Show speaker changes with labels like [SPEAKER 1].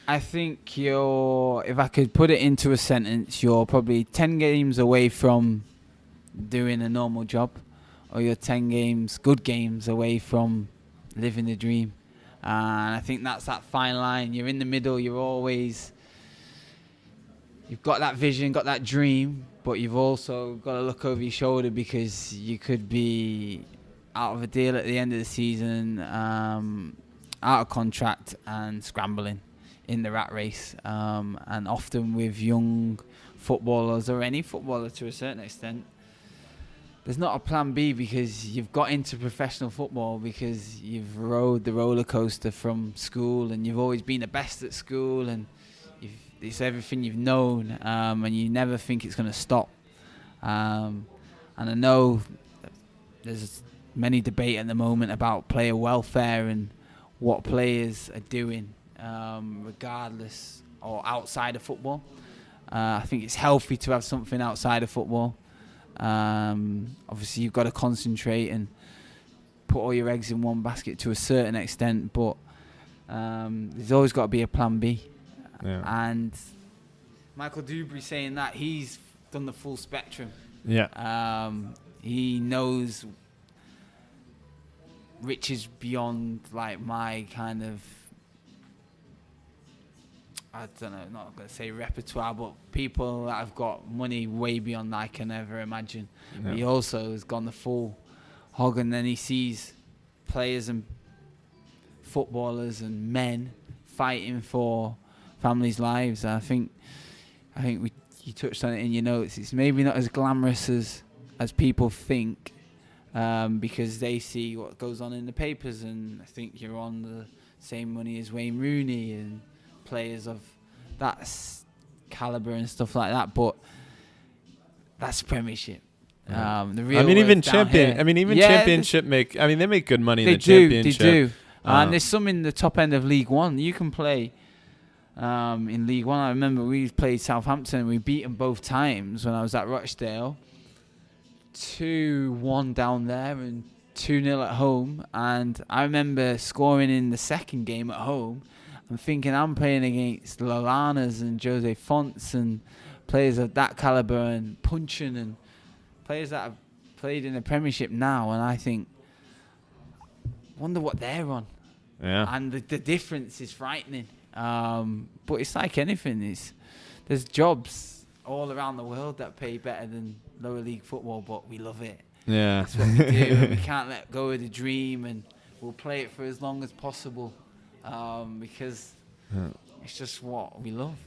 [SPEAKER 1] I think if I could put it into a sentence, you're probably 10 games away from doing a normal job, or you're 10 games, good games, away from living the dream. And I think that's that fine line. You're in the middle. You've got that vision, got that dream, but you've also got to look over your shoulder because you could be out of a deal at the end of the season, out of contract and scrambling in the rat race. And often with young footballers, or any footballer to a certain extent, there's not a plan B, because you've got into professional football because you've rode the roller coaster from school and you've always been the best at school, and it's everything you've known, and you never think it's going to stop. And I know there's many debate at the moment about player welfare and what players are doing, regardless or outside of football. I think it's healthy to have something outside of football. Obviously, you've got to concentrate and put all your eggs in one basket to a certain extent, but there's always got to be a plan B.
[SPEAKER 2] Yeah.
[SPEAKER 1] And Michael Dubry saying that he's done the full spectrum.
[SPEAKER 2] Yeah.
[SPEAKER 1] He knows riches beyond like my kind of, I don't know, not going to say repertoire, but people that have got money way beyond I can ever imagine.
[SPEAKER 2] Yeah.
[SPEAKER 1] He also has gone the full hog, and then he sees players and footballers and men fighting for families' lives. I think you touched on it in your notes. It's maybe not as glamorous as people think, because they see what goes on in the papers, and I think you're on the same money as Wayne Rooney and players of that caliber and stuff like that, but that's Premiership. The real
[SPEAKER 2] even
[SPEAKER 1] Championship
[SPEAKER 2] they make good money in
[SPEAKER 1] they
[SPEAKER 2] the Championship.
[SPEAKER 1] They do. And there's some in the top end of League One. You can play in League One. I remember we played Southampton. We beat them both times when I was at Rochdale. 2-1 down there and 2-0 at home. And I remember scoring in the second game at home. I'm thinking I'm playing against Lalanas and Jose Fonts and players of that caliber, and Punchin and players that have played in the Premiership now, and I think, wonder what they're on.
[SPEAKER 2] Yeah.
[SPEAKER 1] And the difference is frightening. But it's like anything. There's jobs all around the world that pay better than lower league football, but we love it.
[SPEAKER 2] Yeah.
[SPEAKER 1] That's what we do. And we can't let go of the dream, and we'll play it for as long as possible. Because it's just what we love.